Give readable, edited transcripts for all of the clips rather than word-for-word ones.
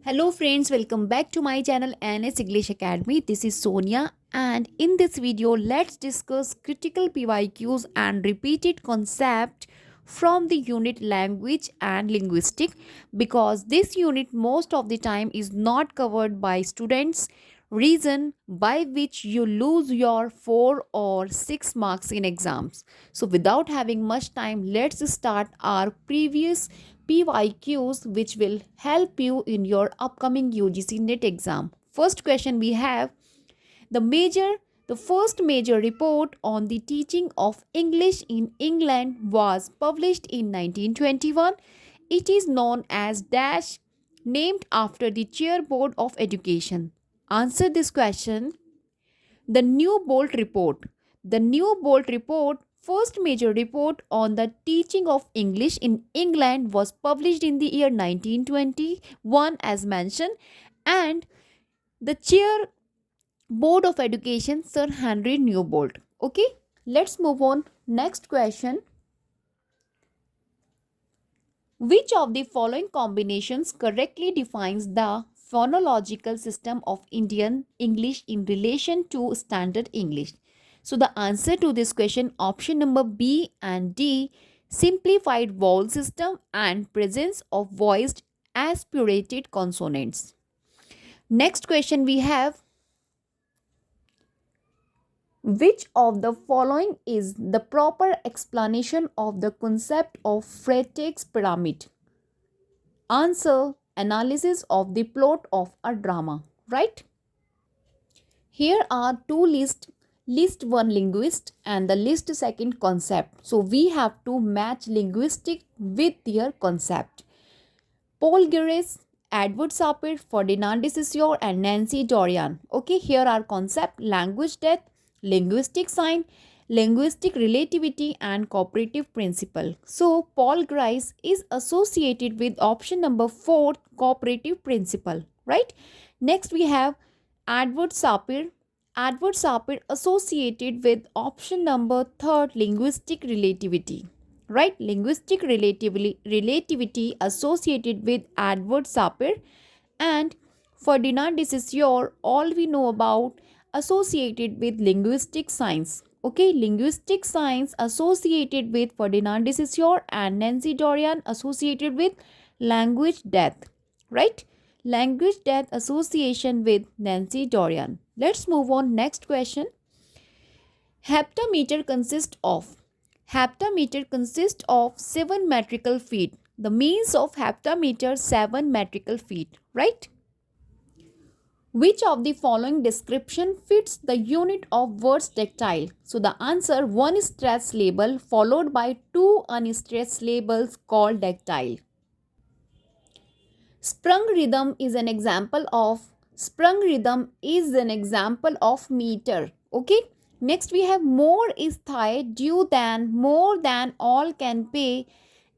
Hello friends, welcome back to my channel NS English Academy. This is Sonia and in this video let's discuss critical PYQs and repeated concept from the unit language and linguistic because this unit most of the time is not covered by students, reason by which you lose your 4 or 6 marks in exams. So without having much time, let's start our previous PYQs which will help you in your upcoming UGC NET exam. First question we have the major the first major report on the teaching of English in England was published in 1921. It is known as dash named after the chair board of education. Answer this question. The New Bolt Report. The New Bolt Report, first major report on the teaching of English in England, was published in the year 1921 as mentioned, and the chair board of education Sir Henry Newbolt. Okay, let's move on. Next question. Which of the following combinations correctly defines the phonological system of Indian English in relation to standard English? So the answer to this question, option number B and D, simplified vowel system and presence of voiced aspirated consonants. Next question we have, which of the following is the proper explanation of the concept of Freytag's pyramid? Answer, analysis of the plot of a drama, right? Here are two lists, list 1 linguist and the list 2nd concept. So we have to match linguistic with their concept. Paul Gires, Edward Sapir, Ferdinand de Saussure and Nancy Dorian. Okay, here are concept: language death, linguistic sign, linguistic relativity and cooperative principle. So Paul Gries is associated with option number 4, cooperative principle, right? Next we have Edward Sapir. Edward Sapir associated with option number 3, linguistic relativity, right? Linguistic relativity associated with Edward Sapir, and Ferdinand de Saussure, all we know about, associated with linguistic science. Okay, linguistic science associated with Ferdinand de Saussure, and Nancy Dorian associated with language death, right? Language death association with Nancy Dorian. Let's move on. Next question. Heptameter consists of Heptameter consists of 7 metrical feet. The means of heptameter 7 metrical feet, right? Which of the following description fits the unit of words dactyl? So the answer, one stressed label followed by 2 unstressed labels called dactyl. Sprung rhythm is an example of meter. Okay. Next we have more is thigh due than, more than all can pay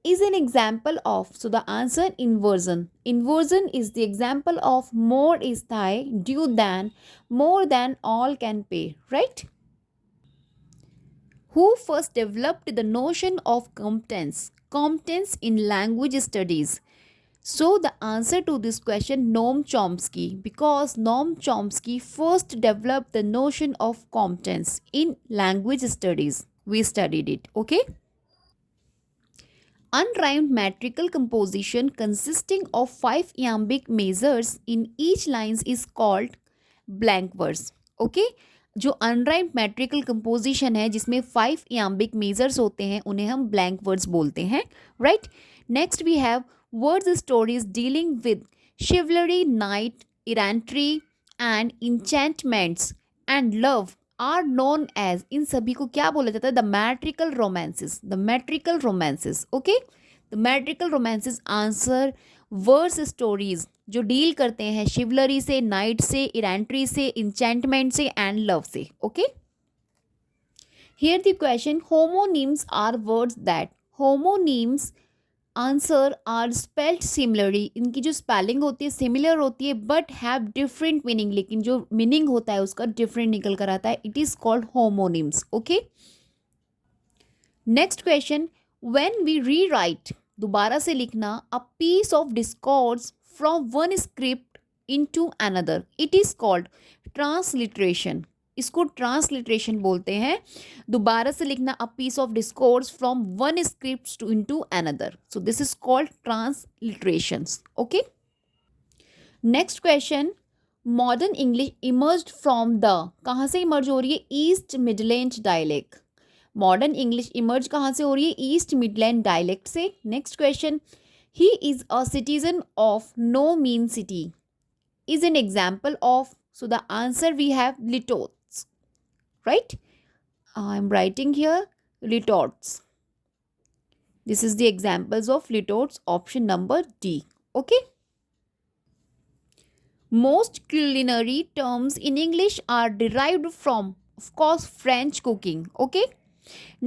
is an example of. So the answer, inversion. Inversion is the example of more is thigh due than, more than all can pay, right? Who first developed the notion of competence? Competence in language studies. So the answer to this question, Noam Chomsky, because Noam Chomsky first developed the notion of competence in language studies. We studied it, okay? Unrhymed metrical composition consisting of 5 iambic measures in each lines is called blank verse, okay? जो unrhymed metrical composition है जिसमें 5 iambic measures होते हैं उन्हें हम blank words बोलते हैं, right? Next we have words stories dealing with chivalry, knight errantry and enchantments and love are known as, इन सभी को क्या बोला जाता है? The metrical romances. The metrical romances, okay? The metrical romances answer verse stories जो deal करते हैं शिवलरी से, नाइट से, इरेंट्री से, इंचेंटमेंट से एंड लव से, okay? Here the question, homonyms are words that, homonyms answer are spelled similarly, इनकी जो स्पेलिंग होती है सिमिलर होती है बट हैव डिफरेंट मीनिंग, लेकिन जो मीनिंग होता है उसका डिफरेंट निकल कर आता है. It is called homonyms, okay? Next question, when we rewrite, दोबारा से लिखना, a piece of discords from one script into another. It is called transliteration. इसको ट्रांसलिट्रेशन बोलते हैं, दोबारा से लिखना a piece of discourse from one script to into another. So this is called transliterations. Okay. Next question. Modern English emerged from the, कहाँ से emerge हो रही है? East Midland dialect. Modern English emerge कहाँ से हो रही है? ईस्ट मिडलैंड डायलेक्ट से. Next question. He is a citizen of no mean city is an example of. So the answer we have litotes. Right, I am writing here litorts. This is the examples of litorts. Option number D. Okay. Most culinary terms in English are derived from, of course, French cooking. Okay.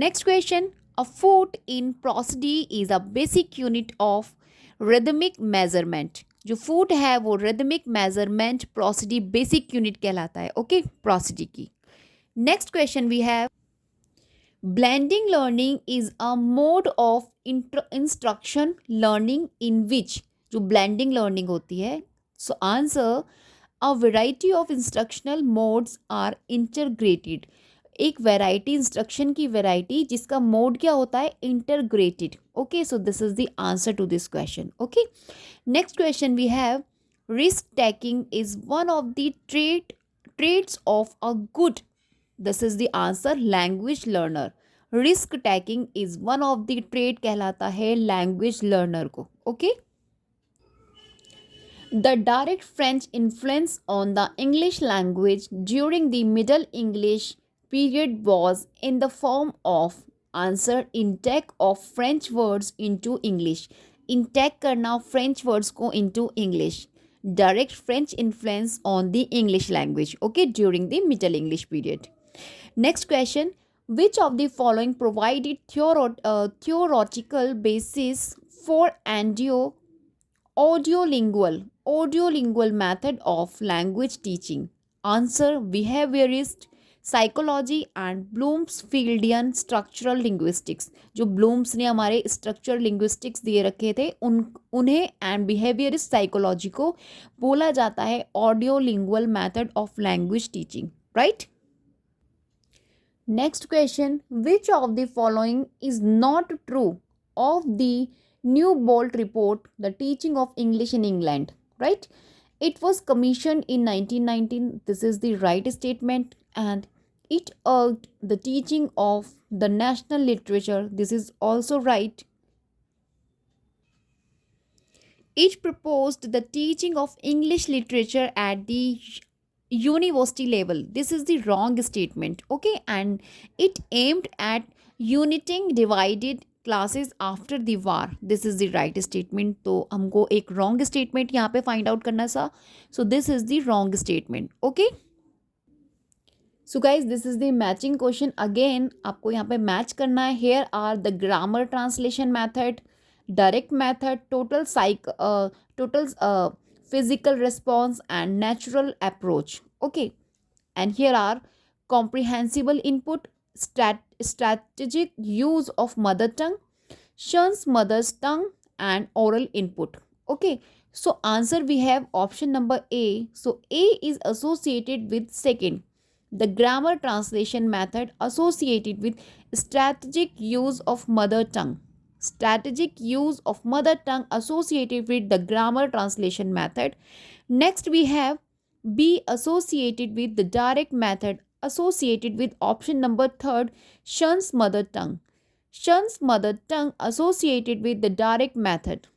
Next question. A foot in prosody is a basic unit of rhythmic measurement. जो foot है वो rhythmic measurement prosody basic unit कहलाता है. Okay, prosody की. Next question we have. Blending learning is a mode of instruction learning in which, जो blending learning होती है. So answer, a variety of instructional modes are integrated. एक variety, instruction की variety जिसका mode क्या होता है? Integrated. Okay, so this is the answer to this question. Okay. Next question we have. Risk taking is one of the traits of a good. This is the answer, language learner. Risk taking is one of the trait कहलाता है language learner को. Okay. The direct French influence on the English language during the middle English period was in the form of. Answer, intake of French words into English. Intake करना French words को into English. Direct French influence on the English language. Okay, during the Middle English period. Next question. Which of the following provided theoretical basis for audiolingual method of language teaching? Answer, behaviorist psychology and Bloomfieldian structural linguistics. जो Blooms ने हमारे structural linguistics दिए रखे थे उन्हें and behaviourist psychology को बोला जाता है audio lingual method of language teaching. Right. Next question. Which of the following is not true of the new bolt report the teaching of English in England? Right. It was commissioned in 1919. This is the right statement. And it urged the teaching of the national literature. This is also right. It proposed the teaching of English literature at the university level. This is the wrong statement. Okay. And it aimed at uniting divided classes after the war. This is the right statement. तो हमको एक wrong statement यहाँ पे find out करना था. So this is the wrong statement. Okay. So guys this is the matching question. Again आपको यहाँ पे मैच करना है. Here are the grammar translation method, direct method, total physical response and natural approach. Okay. And here are comprehensible input, strategic use of mother tongue, Shun's mother's tongue, and oral input. Okay. So answer we have option number A. So A is associated with second, the grammar translation method associated with strategic use of mother tongue. Strategic use of mother tongue associated with the grammar translation method. Next we have B associated with the direct method associated with option number third, Shun's mother tongue. Shun's mother tongue associated with the direct method.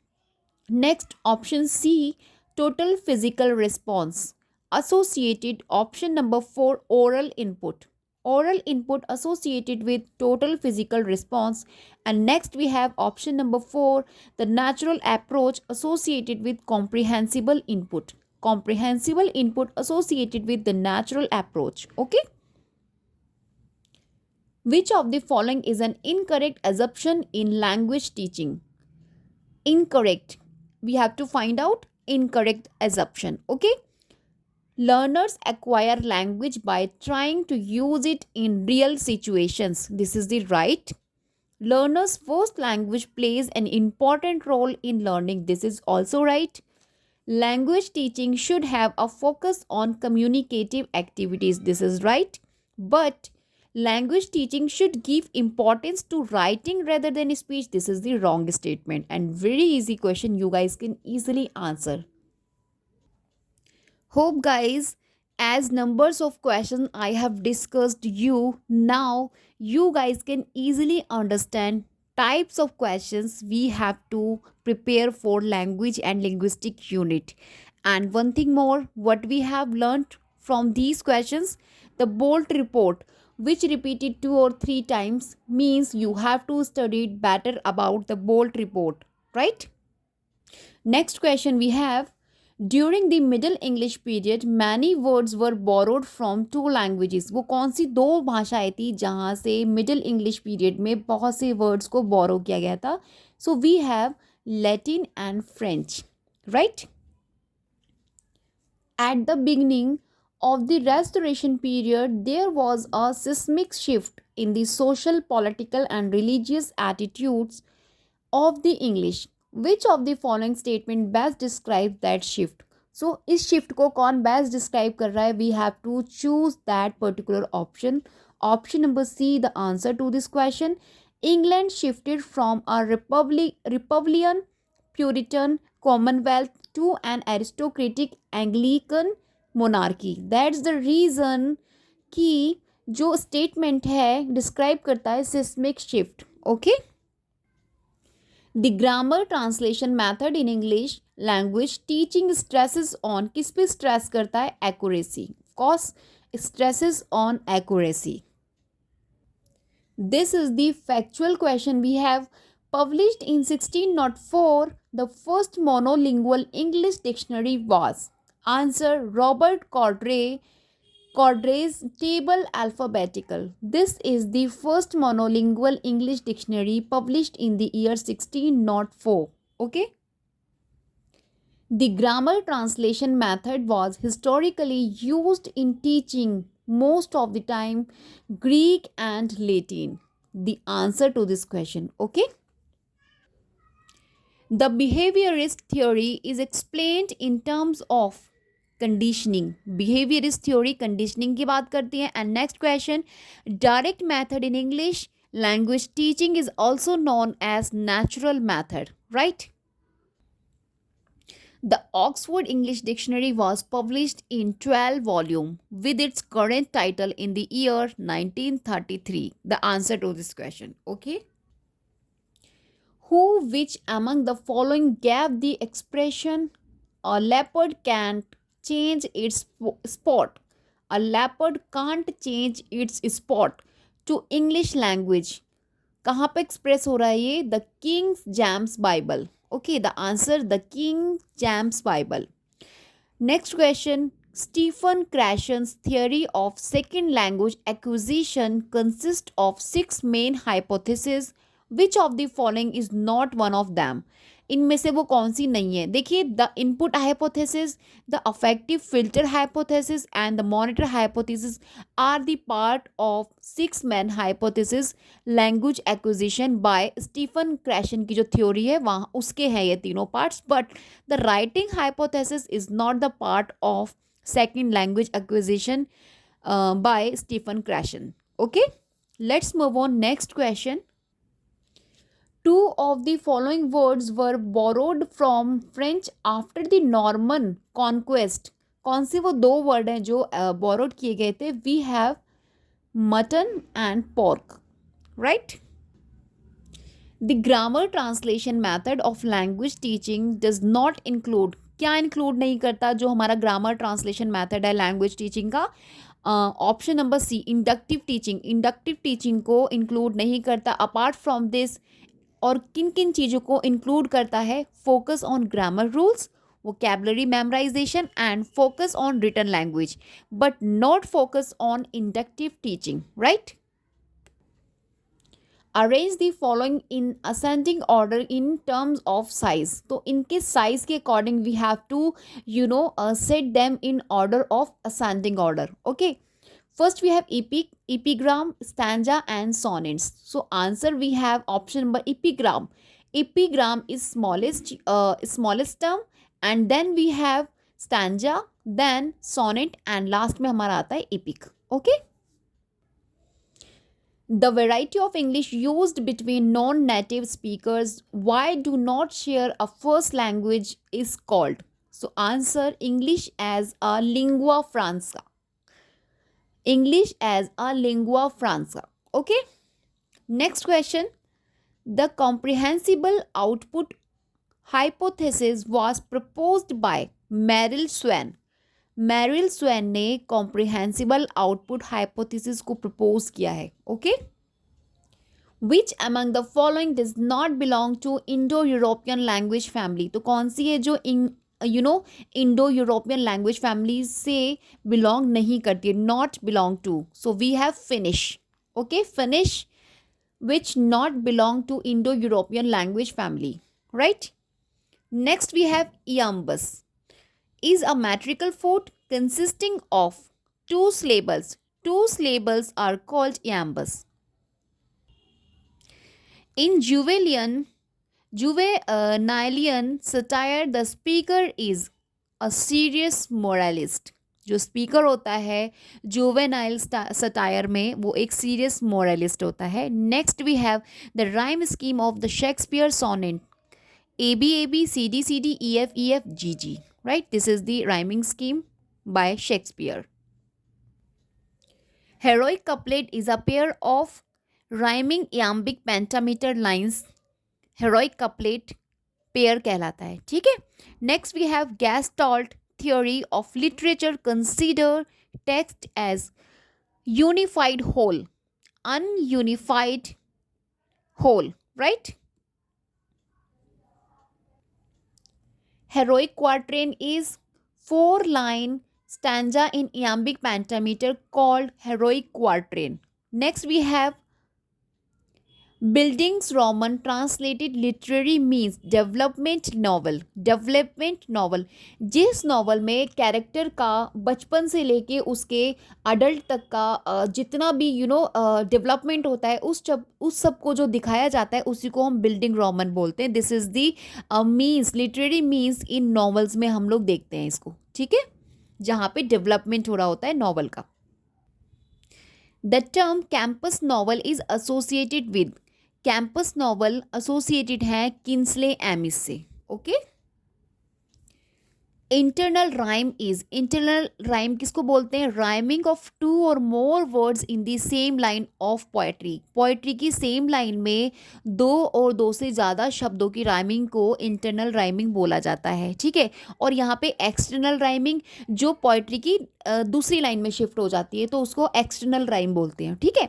Next, option C, total physical response associated option number 4, oral input. Oral input associated with total physical response. And next we have option number 4, the natural approach associated with comprehensible input. Comprehensible input associated with the natural approach. Okay. Which of the following is an incorrect assumption in language teaching? Incorrect. We have to find out incorrect assumption. Okay. Learners acquire language by trying to use it in real situations. This is the right. Learners' first language plays an important role in learning. This is also right. Language teaching should have a focus on communicative activities. This is right. But language teaching should give importance to writing rather than speech. This is the wrong statement. And very easy question you guys can easily answer. Hope guys, as numbers of questions I have discussed you, now you guys can easily understand types of questions we have to prepare for language and linguistic unit. And one thing more, what we have learned from these questions, the Bolt report which repeated 2 or 3 times means you have to study it better about the Bolt report, right? Next question we have, during the middle English period many words were borrowed from to languages. वो कौन सी दो भाषाएं थी जहाँ से middle English period में बहुत से वर्ड्स को बोरो किया गया था? So we have Latin and French, right? At the beginning of the Restoration period, there was a seismic shift in the social, political, and religious attitudes of the English. Which of the following statement best describes that shift? So, इस shift को कौन best describe कर रहा है? We have to choose that particular option. Option number C, the answer to this question. England shifted from a republican, Puritan Commonwealth to an aristocratic Anglican monarchy. That's the reason कि जो statement है describe करता है seismic shift. Okay. The grammar translation method in English language teaching stresses on, किस पे stress करता है? Accuracy. Of course, stresses on accuracy. This is the factual question we have. Published in 1604, the first monolingual English dictionary was. Answer, Robert Cordray's Table Alphabetical. This is the first monolingual English dictionary published in the year 1604. Okay. The grammar translation method was historically used in teaching most of the time Greek and Latin. The answer to this question. Okay. The behaviorist theory is explained in terms of conditioning. Behaviorist theory conditioning की बात करती है. And next question, direct method in English language teaching is also known as natural method, right? The Oxford English Dictionary was published in 12 volume with its current title in the year 1933. The answer to this question. Okay. Who, which among the following gave the expression a leopard can't change its spot? A leopard can't change its spot to English language. कहाँ पे express हो रहा है ये? The Kings James Bible. Okay, the answer the King James Bible. Next question, Stephen Krashen's theory of second language acquisition consists of 6 main hypotheses. Which of the following is not one of them? इनमें से वो कौन सी नहीं है? देखिए, the input hypothesis, the affective filter hypothesis and the monitor hypothesis are the part of 6 main hypothesis language acquisition by Stephen Krashen की जो theory है वहाँ उसके हैं ये तीनों parts. But the writing hypothesis is not the part of second language acquisition by Stephen Krashen. Okay, let's move on. Next question. Two of the following words were borrowed from French after the Norman conquest. कौन से वो दो word हैं जो borrowed किए गए थे? We have mutton and pork, right? The grammar translation method of language teaching does not include. क्या include नहीं करता जो हमारा grammar translation method है language teaching का? Option number C, inductive teaching. Inductive teaching को इंक्लूड नहीं करता. अपार्ट फ्रॉम दिस, और किन किन चीज़ों को इंक्लूड करता है? Focus on grammar rules, vocabulary memorization and focus on written language, but not focus on inductive teaching, right? Arrange the following in ascending order in terms of size. तो इनके size के according we have to set them in order of ascending order. Okay, first we have epic, epigram, stanza and sonnets. So answer we have option number epigram. Epigram is smallest term and then we have stanza, then sonnet and last में हमारा आता है epic. Okay. The variety of English used between non-native speakers why do not share a first language is called. So answer, English as a lingua franca. English as a lingua franca. Okay. Next question. The comprehensible output hypothesis was proposed by Merrill Swan. Merrill Swain ने comprehensible output hypothesis को propose किया है. Okay. Which among the following does not belong to Indo European language family. तो कौन सी है जो Indo European language family से बिलोंग नहीं करती है, not belong to. So we have Finnish. Okay, Finnish which not belong to Indo European language family, right. Next we have iambus is a metrical food consisting of two syllables. Two syllables are called iambus. In Juvenalian satire, the speaker is a serious moralist. जो speaker होता है juvenile satire में वो एक serious moralist होता है. Next we have the rhyme scheme of the Shakespeare sonnet. ABAB CD EF GG, right? This is the rhyming scheme by Shakespeare. Heroic couplet is a pair of rhyming iambic pentameter lines. Heroic couplet pair कहलाता है. ठीक है. Next we have Gestalt theory of literature. Consider text as unified whole, ununified whole, right? Heroic quatrain is 4-line stanza in iambic pentameter called heroic quatrain. Next we have Bildungsroman, translated literary means development novel. Development novel जिस novel में character का बचपन से लेके उसके adult तक का जितना भी डेवलपमेंट होता है उस सब को जो दिखाया जाता है उसी को हम बिल्डिंग रोमन बोलते हैं. This is the means, literary means in novels में हम लोग देखते हैं इसको. ठीक है, जहाँ पे डेवलपमेंट हो रहा होता है नॉवल का. The term campus novel is associated with. Campus novel associated है किंसले एमिस से. Okay. Internal rhyme is. Internal rhyme किसको बोलते हैं? राइमिंग ऑफ 2 और more words in the same line of poetry. Poetry की सेम लाइन में 2 और 2 से ज़्यादा शब्दों की राइमिंग को इंटरनल राइमिंग बोला जाता है. ठीक है. और यहाँ पे एक्सटर्नल राइमिंग जो पोएट्री की दूसरी लाइन में शिफ्ट हो जाती है तो उसको एक्सटर्नल राइम बोलते हैं. ठीक है.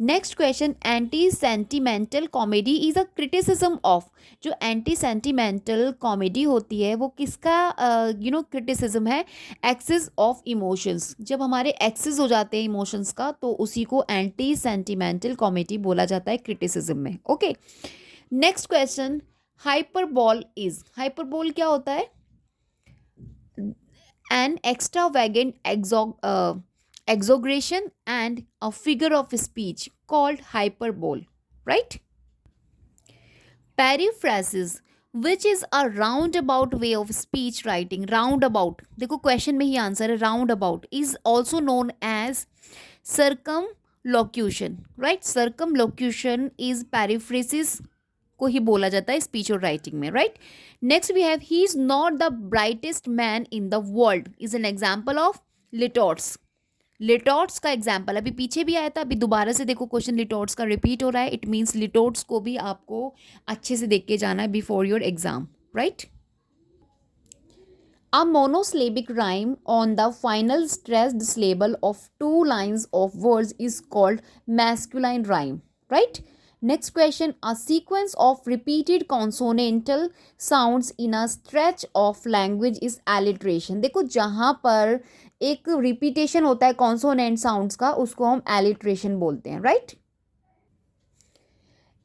Next question. Anti sentimental comedy is a criticism of. जो एंटी सेंटिमेंटल कॉमेडी होती है वो किसका क्रिटिसिज्म है? Excess of emotions. जब हमारे एक्सेस हो जाते हैं इमोशंस का तो उसी को एंटी सेंटिमेंटल कॉमेडी बोला जाता है क्रिटिसिज्म में. Okay. Next question. Hyperbole is. Hyperbole क्या होता है? An extravagant exaggeration and a figure of speech called hyperbole, right? Periphrasis, which is a roundabout way of speech writing. Roundabout, देखो question में ही answer है. roundabout is also known as circumlocution, right? Circumlocution is periphrasis को ही बोला जाता है speech और writing में, right. Next we have he is not the brightest man in the world is an example of litotes. Litotes का example अभी पीछे भी आया था, अभी दोबारा से देखो क्वेश्चन लिटोट्स का रिपीट हो रहा है. इट मीन्स लिटोट्स को भी आपको अच्छे से देख के जाना है before your exam, right. A monosyllabic rhyme on the final stressed syllable of 2 lines of words is called masculine rhyme, right. Next question. A sequence of repeated consonantal sounds in a stretch of language is alliteration. देखो जहाँ पर एक repetition होता है consonant sounds का उसको हम alliteration बोलते हैं, राइट.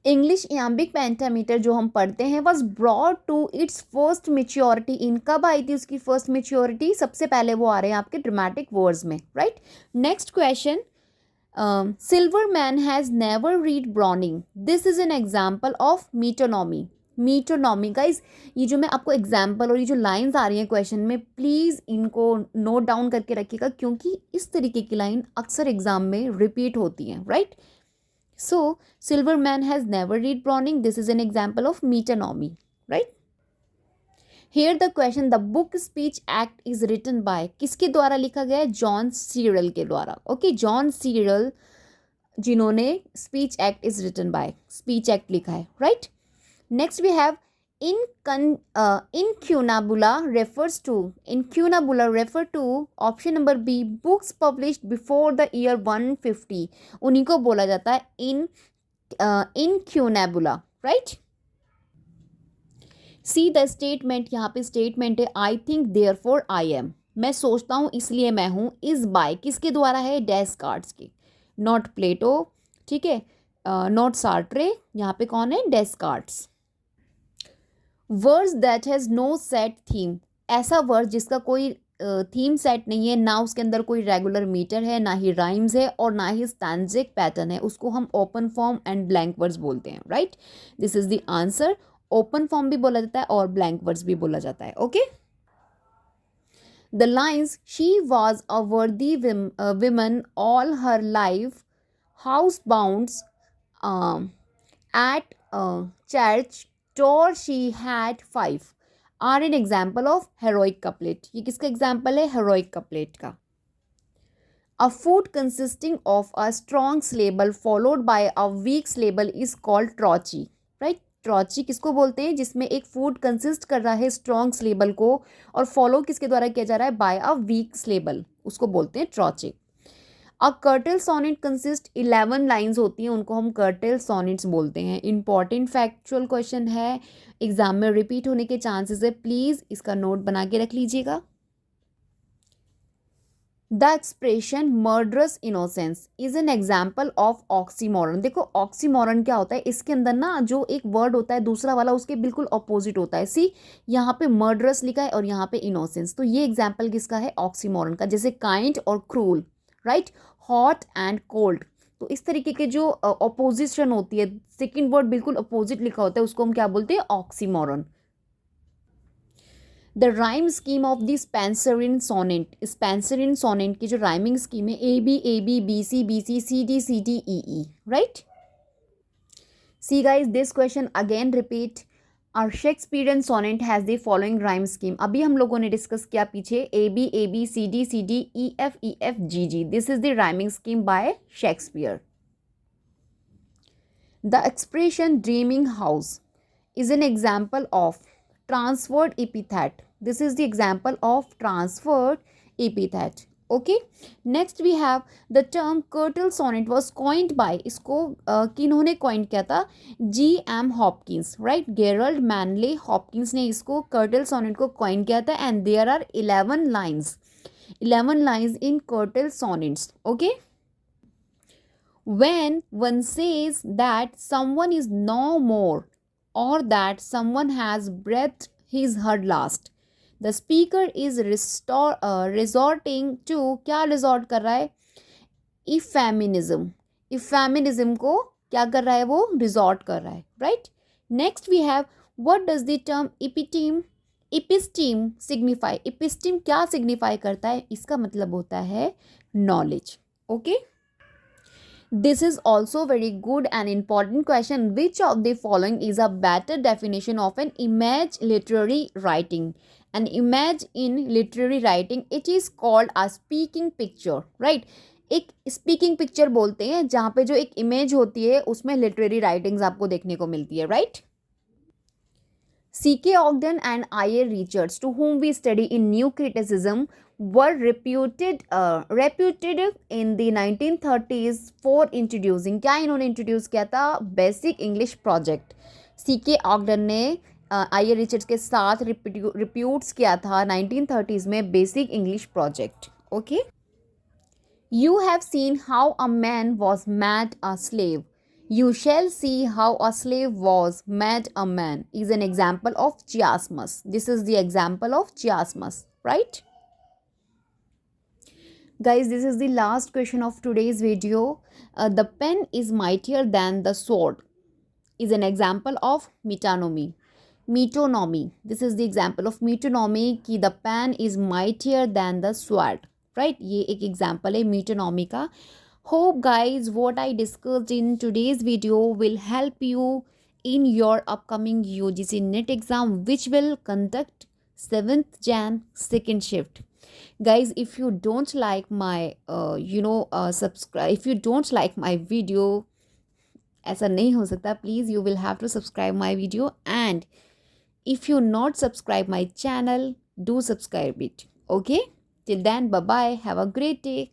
इंग्लिश इयाम्बिक पेंटामीटर जो हम पढ़ते हैं was brought to its first maturity in. कब आई थी उसकी फर्स्ट मेच्योरिटी? सबसे पहले वो आ रहे हैं आपके ड्रामेटिक वर्ड्स में, right. Next question. Silverman has never read Browning. This is an example of metonymy. Metonymy. Guys ये जो मैं आपको एग्जाम्पल और ये जो लाइंस आ रही हैं क्वेश्चन में, प्लीज़ इनको नोट डाउन करके रखिएगा, क्योंकि इस तरीके की लाइन अक्सर एग्जाम में रिपीट होती हैं, right. So Silverman has never read Browning, this is an example of metonymy, right. Here the question, the book speech act is written by, किसके द्वारा लिखा गया है? जॉन सीरल के द्वारा। ओके, जॉन सीरल जिन्होंने speech act is written by, speech act लिखा है, right. Next we have incunabula refer to option number B, books published before the year 150, उन्हीं को बोला जाता है incunabula, right. See the statement, यहाँ पे स्टेटमेंट है I think therefore I am, मैं सोचता हूँ इसलिए मैं हूँ, इज बाय किसके द्वारा है? डेस्कार्ट्स के, नॉट प्लेटो, ठीक है, नॉट सार्ट्रे, यहाँ पे कौन है? Descartes. Words that has no set theme, ऐसा वर्ड जिसका कोई थीम सेट नहीं है, ना उसके अंदर कोई रेगुलर मीटर है, ना ही राइम्स है और ना ही स्टैंजिक पैटर्न है, उसको हम open form and blank words बोलते हैं, right. This is the answer. Open form भी बोला जाता है और ब्लैंक वर्ड्स भी बोला जाता है, okay. The lines, she was a worthy women all her life, husbands at church door she had five, are an example of heroic couplet। ये किसका एग्जाम्पल है? heroic couplet का। A food consisting of a strong syllable followed by a weak syllable is called trochee, right। ट्रॉची किसको बोलते हैं? जिसमें एक food consist कर रहा है स्ट्रॉन्ग स्लेबल को और फॉलो किसके द्वारा किया जा रहा है? बाय अ वीक स्लेबल, उसको बोलते हैं ट्रॉची। अ कर्टल सोनेट कंसिस्ट 11 लाइंस होती हैं, उनको हम कर्टल सोनेट्स बोलते हैं। इंपॉर्टेंट फैक्चुअल क्वेश्चन है, एग्जाम में रिपीट होने के चांसेस है, प्लीज इसका नोट बना के रख लीजिएगा। The expression murderous innocence is an example of oxymoron. देखो ऑक्सीमोरन क्या होता है, इसके अंदर ना जो एक वर्ड होता है दूसरा वाला उसके बिल्कुल अपोजिट होता है। सी यहाँ पे मर्डरस लिखा है और यहाँ पे इनोसेंस, तो ये एग्जाम्पल किसका है? ऑक्सीमोरन का। जैसे काइंड और cruel, right, hot and cold, तो इस तरीके के जो अपोजिशन होती है, सेकेंड वर्ड बिल्कुल अपोजिट लिखा होता है, उसको हम क्या बोलते हैं? Oxymoron. The rhyme scheme of the Spenserian sonnet, Spenserian sonnet की जो राइमिंग स्कीम है, A B B C C D E E, right. See guys this question again repeat, are Shakespearean sonnet has the following rhyme scheme. अभी हम लोगों ने discuss किया पीछे, A B C D E F G G, this is the rhyming scheme by Shakespeare. The expression dreaming house is an example of transferred epithet. This is the example of transferred epithet. Okay, next we have the term curtal sonnet was coined by, इसको किन्होंने coin किया था? G.M. Hopkins, right, Gerald Manley Hopkins ने इसको curtal sonnet को coin किया था, and there are 11 lines in curtal sonnets, okay। When one says that someone is no more or that someone has breathed his heard last, the speaker is resorting to, क्या resort कर रहा है? Euphemism, euphemism को क्या कर रहा है? वो resort कर रहा है, right। Next we have, what does the term episteme signify? episteme क्या signify करता है? इसका मतलब होता है knowledge, okay। This is also very good and important question. Which of the following is a better definition of an image literary writing? An image in literary writing, it is called a speaking picture, right? एक speaking picture बोलते हैं जहाँ पे जो एक image होती है उसमें literary writings आपको देखने को मिलती है, right? C.K. Ogden and I.A. Richards, to whom we study in New Criticism, were reputed in the 1930s for introducing, क्या इन्होंने इंट्रोड्यूस किया था? Basic English project. C.K. ऑगडन ने I.A. रिचर्ड्स के साथ रिप्यूट्स किया था 1930s में basic English project, okay. You have seen how a man was made a slave. You shall see how a slave was made a man is an example of chiasmus. This is the example of chiasmus, right? Guys, this is the last question of today's video. The pen is mightier than the sword is an example of metonymy. metonymy. This is the example of metonymy कि the pen is mightier than the sword. Right? ये एक example है metonymy का. Hope guys what I discussed in today's video will help you in your upcoming UGC NET exam which will conduct 7th Jan second shift. Guys, if you don't like my subscribe, if you don't like my video, ऐसा नहीं हो सकता, please you will have to subscribe my video, and if you not subscribe my channel, do subscribe it. Okay, till then, bye bye, have a great day.